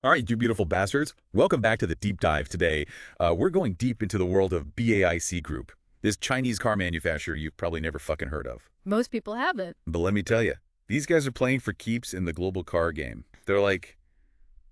All right, you beautiful bastards. Welcome back to the deep dive today. We're going deep into the world of BAIC Group, this Chinese car manufacturer you've probably never fucking heard of. Most people haven't. But let me tell you, these guys are playing for keeps in the global car game. They're like,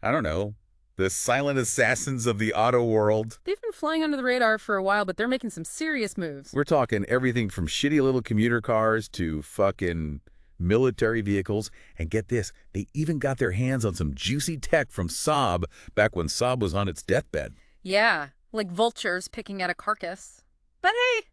I don't know, the silent assassins of the auto world. They've been flying under the radar for a while, but they're making some serious moves. We're talking everything from shitty little commuter cars to fucking military vehicles. And get this, they even got their hands on some juicy tech from Saab back when Saab was on its deathbed. Yeah, like vultures picking at a carcass. But hey,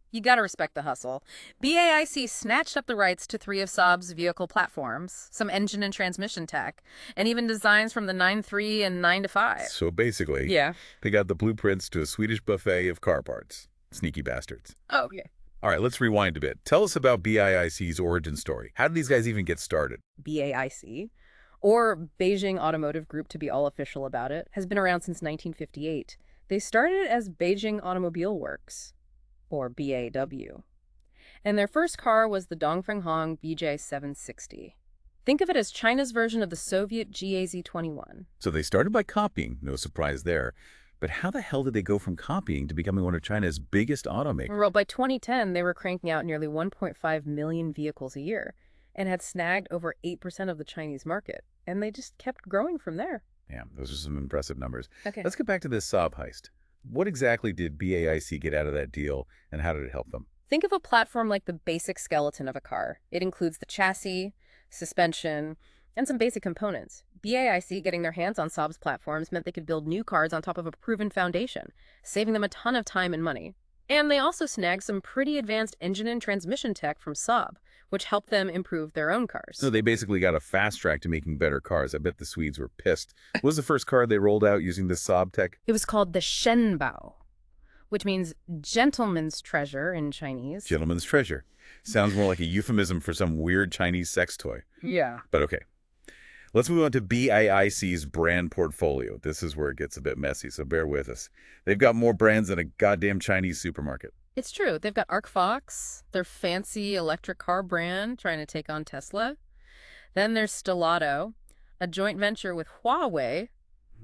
you gotta respect the hustle. BAIC snatched up the rights to 3 of Saab's vehicle platforms, some engine and transmission tech, and even designs from the 9.3 and 9-5. So basically, Yeah. they got the blueprints to a Swedish buffet of car parts. Sneaky bastards. Oh, okay. All right, let's rewind a bit. Tell us about BAIC's origin story. How did these guys even get started? BAIC, or Beijing Automotive Group to be all official about it, has been around since 1958. They started as Beijing Automobile Works, or BAW. And their first car was the Dongfeng BJ760. Think of it as China's version of the Soviet GAZ-21. So they started by copying, no surprise there. But how the hell did they go from copying to becoming one of China's biggest automakers? Well, by 2010, they were cranking out nearly 1.5 million vehicles a year and had snagged over 8% of the Chinese market. And they just kept growing from there. Yeah, those are some impressive numbers. Okay. Let's get back to this Saab heist. What exactly did BAIC get out of that deal, and how did it help them? Think of a platform like the basic skeleton of a car. It includes the chassis, suspension, and some basic components. BAIC getting their hands on Saab's platforms meant they could build new cars on top of a proven foundation, saving them a ton of time and money. And they also snagged some pretty advanced engine and transmission tech from Saab, which helped them improve their own cars. So they basically got a fast track to making better cars. I bet the Swedes were pissed. What was the first car they rolled out using this Saab tech? It was called the Shenbao, which means gentleman's treasure in Chinese. Gentleman's treasure. Sounds more like a euphemism for some weird Chinese sex toy. Yeah. But okay. Let's move on to BAIC's brand portfolio. This is where it gets a bit messy, so bear with us. They've got more brands than a goddamn Chinese supermarket. It's true. They've got ArcFox, their fancy electric car brand trying to take on Tesla. Then there's Stellato, a joint venture with Huawei,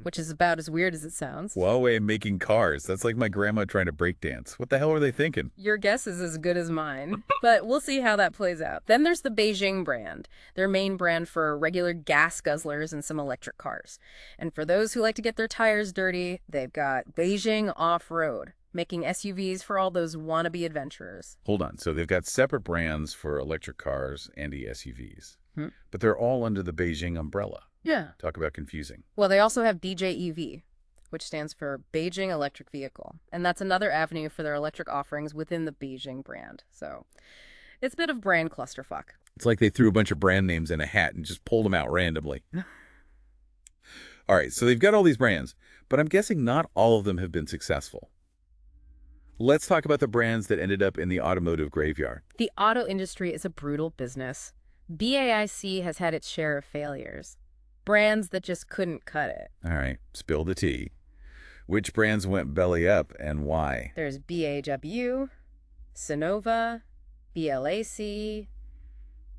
which is about as weird as it sounds. Huawei making cars. That's like my grandma trying to break dance. What the hell are they thinking? Your guess is as good as mine, but we'll see how that plays out. Then there's the Beijing brand, their main brand for regular gas guzzlers and some electric cars. And for those who like to get their tires dirty, they've got Beijing Off-Road, making SUVs for all those wannabe adventurers. Hold on. So they've got separate brands for electric cars and SUVs, Hmm. but they're all under the Beijing umbrella. Yeah. Talk about confusing. Well, they also have BJEV, which stands for Beijing Electric Vehicle. And that's another avenue for their electric offerings within the Beijing brand. So it's a bit of brand clusterfuck. It's like they threw a bunch of brand names in a hat and just pulled them out randomly. All right, so they've got all these brands, but I'm guessing not all of them have been successful. Let's talk about the brands that ended up in the automotive graveyard. The auto industry is a brutal business. BAIC has had its share of failures. Brands that just couldn't cut it. All right, spill the tea. Which brands went belly up and why? There's BAW, Sonova, BLAC,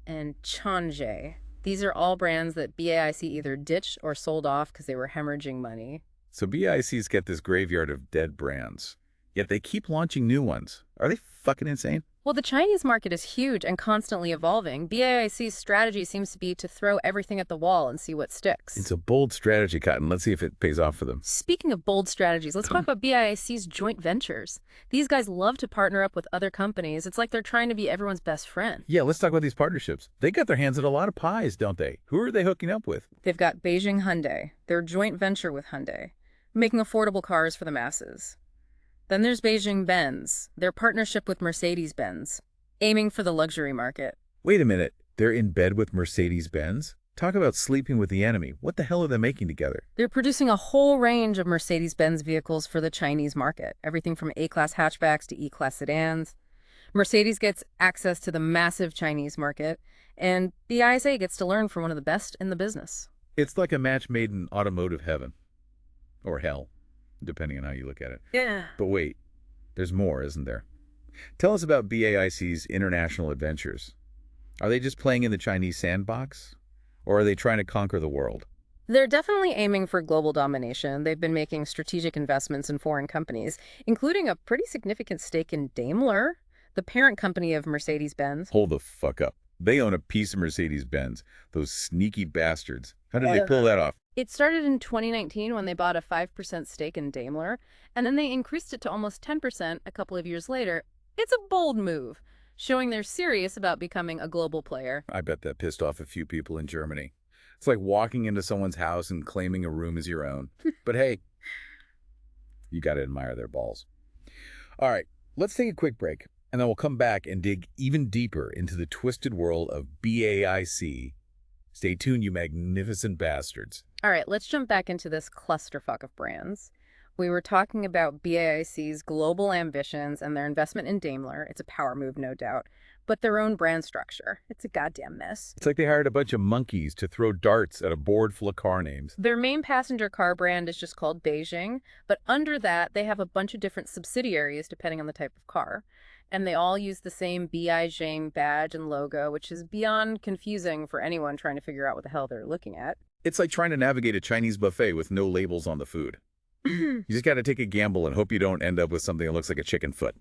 and Changé. These are all brands that BAIC either ditched or sold off because they were hemorrhaging money. So BIC's got this graveyard of dead brands, yet they keep launching new ones. Are they fucking insane? Well, the Chinese market is huge and constantly evolving. BAIC's strategy seems to be to throw everything at the wall and see what sticks. It's a bold strategy, Cotton. Let's see if it pays off for them. Speaking of bold strategies, let's talk about BAIC's joint ventures. These guys love to partner up with other companies. It's like they're trying to be everyone's best friend. Yeah, let's talk about these partnerships. They got their hands in a lot of pies, don't they? Who are they hooking up with? They've got Beijing Hyundai, their joint venture with Hyundai, making affordable cars for the masses. Then there's Beijing Benz, their partnership with Mercedes-Benz, aiming for the luxury market. Wait a minute. They're in bed with Mercedes-Benz? Talk about sleeping with the enemy. What the hell are they making together? They're producing a whole range of Mercedes-Benz vehicles for the Chinese market, everything from A-Class hatchbacks to E-Class sedans. Mercedes gets access to the massive Chinese market, and the ISA gets to learn from one of the best in the business. It's like a match made in automotive heaven. Or hell, depending on how you look at it. Yeah. But wait, there's more, isn't there? Tell us about BAIC's international adventures. Are they just playing in the Chinese sandbox? Or are they trying to conquer the world? They're definitely aiming for global domination. They've been making strategic investments in foreign companies, including a pretty significant stake in Daimler, the parent company of Mercedes-Benz. Hold the fuck up. They own a piece of Mercedes-Benz. Those sneaky bastards. How did they Yeah. pull that off? It started in 2019 when they bought a 5% stake in Daimler, and then they increased it to almost 10% a couple of years later. It's a bold move, showing they're serious about becoming a global player. I bet that pissed off a few people in Germany. It's like walking into someone's house and claiming a room as your own. But hey, you got to admire their balls. All right, let's take a quick break, and then we'll come back and dig even deeper into the twisted world of BAIC. Stay tuned, you magnificent bastards. All right, let's jump back into this clusterfuck of brands. We were talking about BAIC's global ambitions and their investment in Daimler. It's a power move, no doubt. But their own brand structure, it's a goddamn mess. It's like they hired a bunch of monkeys to throw darts at a board full of car names. Their main passenger car brand is just called Beijing, but under that, they have a bunch of different subsidiaries depending on the type of car. And they all use the same Beijing badge and logo, which is beyond confusing for anyone trying to figure out what the hell they're looking at. It's like trying to navigate a Chinese buffet with no labels on the food. You just got to take a gamble and hope you don't end up with something that looks like a chicken foot.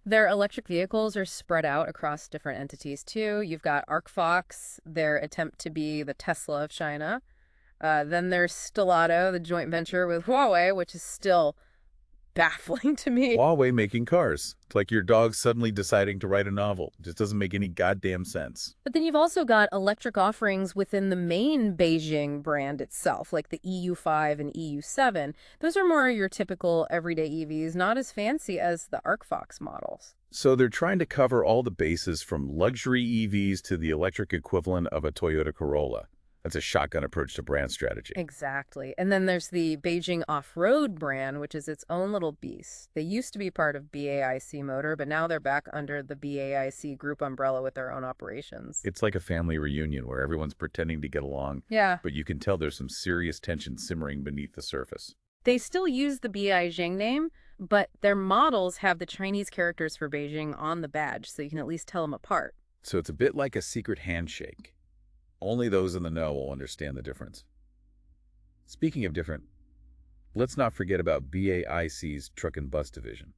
Their electric vehicles are spread out across different entities, too. You've got ArcFox, their attempt to be the Tesla of China. Then there's Stellato, the joint venture with Huawei, which is still baffling to me. Huawei making cars. It's like your dog suddenly deciding to write a novel. It just doesn't make any goddamn sense. But then you've also got electric offerings within the main Beijing brand itself, like the EU5 and EU7. Those are more your typical everyday EVs, not as fancy as the ArcFox models. So they're trying to cover all the bases from luxury EVs to the electric equivalent of a Toyota Corolla. That's a shotgun approach to brand strategy. Exactly. And then there's the Beijing Off-Road brand, which is its own little beast. They used to be part of BAIC Motor, but now they're back under the BAIC Group umbrella with their own operations. It's like a family reunion where everyone's pretending to get along, Yeah. but you can tell there's some serious tension simmering beneath the surface. They still use the Beijing name, but their models have the Chinese characters for Beijing on the badge, so you can at least tell them apart. So it's a bit like a secret handshake. Only those in the know will understand the difference. Speaking of different, let's not forget about BAIC's truck and bus division.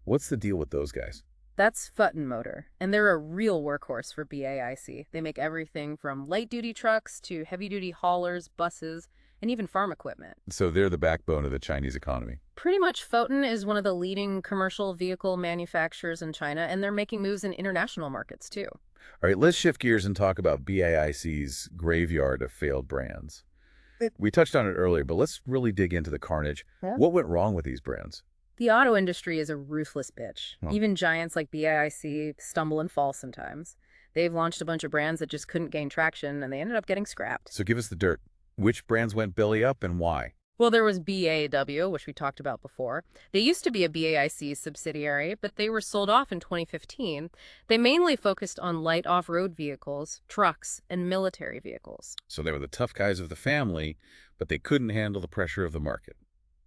What's the deal with those guys? That's Futton Motor, and they're a real workhorse for BAIC. They make everything from light-duty trucks to heavy-duty haulers, buses, and even farm equipment. So they're the backbone of the Chinese economy. Pretty much, Foton is one of the leading commercial vehicle manufacturers in China, and they're making moves in international markets, too. All right, let's shift gears and talk about BAIC's graveyard of failed brands. We touched on it earlier, but let's really dig into the carnage. Yeah. What went wrong with these brands? The auto industry is a ruthless bitch. Oh. Even giants like BAIC stumble and fall sometimes. They've launched a bunch of brands that just couldn't gain traction, and they ended up getting scrapped. So give us the dirt. Which brands went belly up and why? Well, there was BAW, which we talked about before. They used to be a BAIC subsidiary, but they were sold off in 2015. They mainly focused on light off-road vehicles, trucks, and military vehicles. So they were the tough guys of the family, but they couldn't handle the pressure of the market.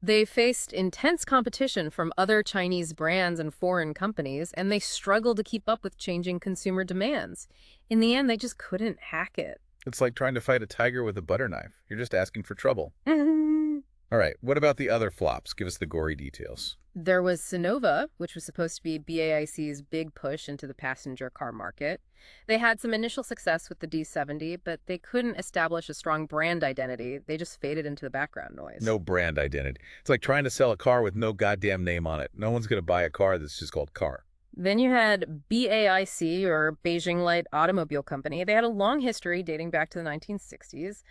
They faced intense competition from other Chinese brands and foreign companies, and they struggled to keep up with changing consumer demands. In the end, they just couldn't hack it. It's like trying to fight a tiger with a butter knife. You're just asking for trouble. All right, what about the other flops? Give us the gory details. There was Sonova, which was supposed to be BAIC's big push into the passenger car market. They had some initial success with the D70, but they couldn't establish a strong brand identity. They just faded into the background noise. No brand identity. It's like trying to sell a car with no goddamn name on it. No one's going to buy a car that's just called car. Then you had BAIC, or Beijing Light Automobile Company. They had a long history dating back to the 1960s.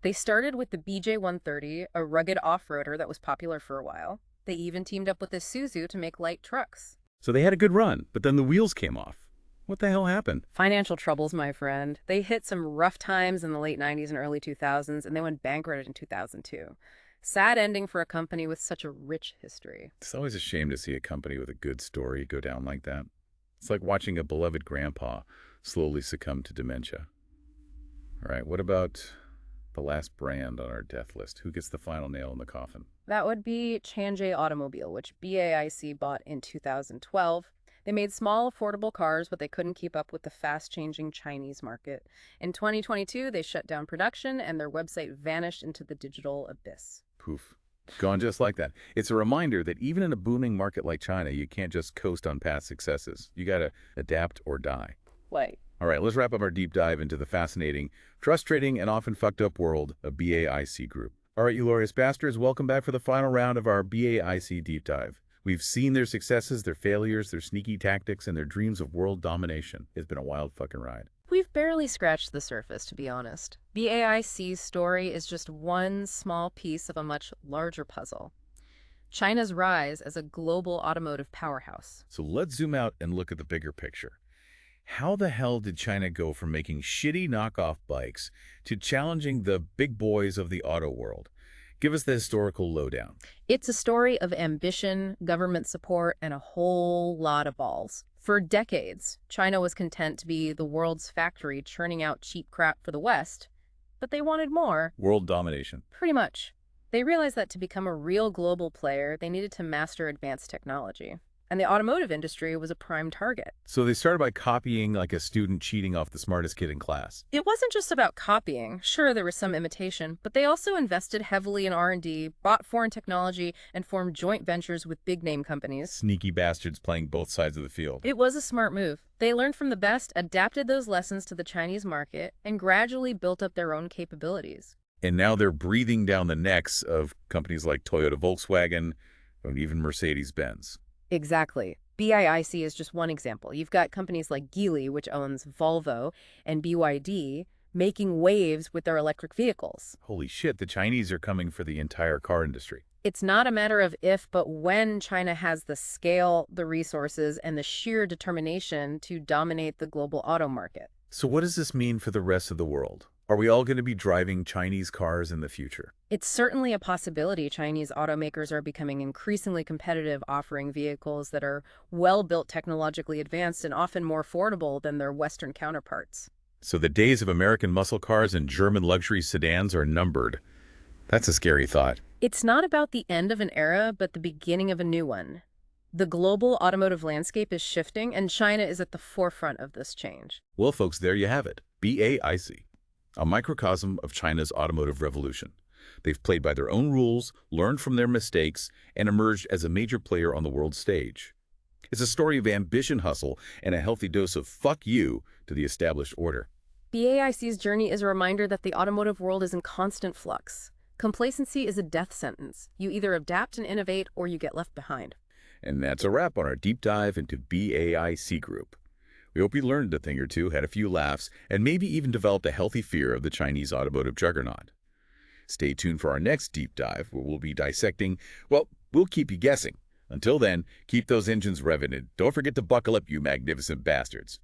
They started with the BJ130, a rugged off-roader that was popular for a while. They even teamed up with Isuzu to make light trucks. So they had a good run, but then the wheels came off. What the hell happened? Financial troubles, my friend. They hit some rough times in the late 90s and early 2000s, and they went bankrupt in 2002. Sad ending for a company with such a rich history. It's always a shame to see a company with a good story go down like that. It's like watching a beloved grandpa slowly succumb to dementia. All right, what about the last brand on our death list? Who gets the final nail in the coffin? That would be Chang'e Automobile, which BAIC bought in 2012. They made small, affordable cars, but they couldn't keep up with the fast-changing Chinese market. In 2022, they shut down production, and their website vanished into the digital abyss. Poof. Gone just like that. It's a reminder that even in a booming market like China, you can't just coast on past successes. You gotta adapt or die. Wait. All right, let's wrap up our deep dive into the fascinating, frustrating, and often fucked up world of BAIC Group. All right, you glorious bastards, welcome back for the final round of our BAIC deep dive. We've seen their successes, their failures, their sneaky tactics, and their dreams of world domination. It's been a wild fucking ride. We've barely scratched the surface, to be honest. BAIC's story is just one small piece of a much larger puzzle. China's rise as a global automotive powerhouse. So let's zoom out and look at the bigger picture. How the hell did China go from making shitty knockoff bikes to challenging the big boys of the auto world? Give us the historical lowdown. It's a story of ambition, government support, and a whole lot of balls. For decades, China was content to be the world's factory churning out cheap crap for the West, but they wanted more. World domination. Pretty much. They realized that to become a real global player, they needed to master advanced technology. And the automotive industry was a prime target. So they started by copying like a student cheating off the smartest kid in class. It wasn't just about copying. Sure, there was some imitation, but they also invested heavily in R&D, bought foreign technology, and formed joint ventures with big-name companies. Sneaky bastards playing both sides of the field. It was a smart move. They learned from the best, adapted those lessons to the Chinese market, and gradually built up their own capabilities. And now they're breathing down the necks of companies like Toyota, Volkswagen, and even Mercedes-Benz. Exactly. BAIC is just one example. You've got companies like Geely, which owns Volvo, and BYD, making waves with their electric vehicles. Holy shit, the Chinese are coming for the entire car industry. It's not a matter of if, but when China has the scale, the resources, and the sheer determination to dominate the global auto market. So what does this mean for the rest of the world? Are we all going to be driving Chinese cars in the future? It's certainly a possibility. Chinese automakers are becoming increasingly competitive, offering vehicles that are well-built, technologically advanced, and often more affordable than their Western counterparts. So the days of American muscle cars and German luxury sedans are numbered. That's a scary thought. It's not about the end of an era, but the beginning of a new one. The global automotive landscape is shifting, and China is at the forefront of this change. Well, folks, there you have it. BAIC. A microcosm of China's automotive revolution. They've played by their own rules, learned from their mistakes, and emerged as a major player on the world stage. It's a story of ambition, hustle, and a healthy dose of fuck you to the established order. BAIC's journey is a reminder that the automotive world is in constant flux. Complacency is a death sentence. You either adapt and innovate, or you get left behind. And that's a wrap on our deep dive into BAIC Group. We hope you learned a thing or two, had a few laughs, and maybe even developed a healthy fear of the Chinese automotive juggernaut. Stay tuned for our next deep dive, where we'll be dissecting, well, we'll keep you guessing. Until then, keep those engines revving and don't forget to buckle up, you magnificent bastards.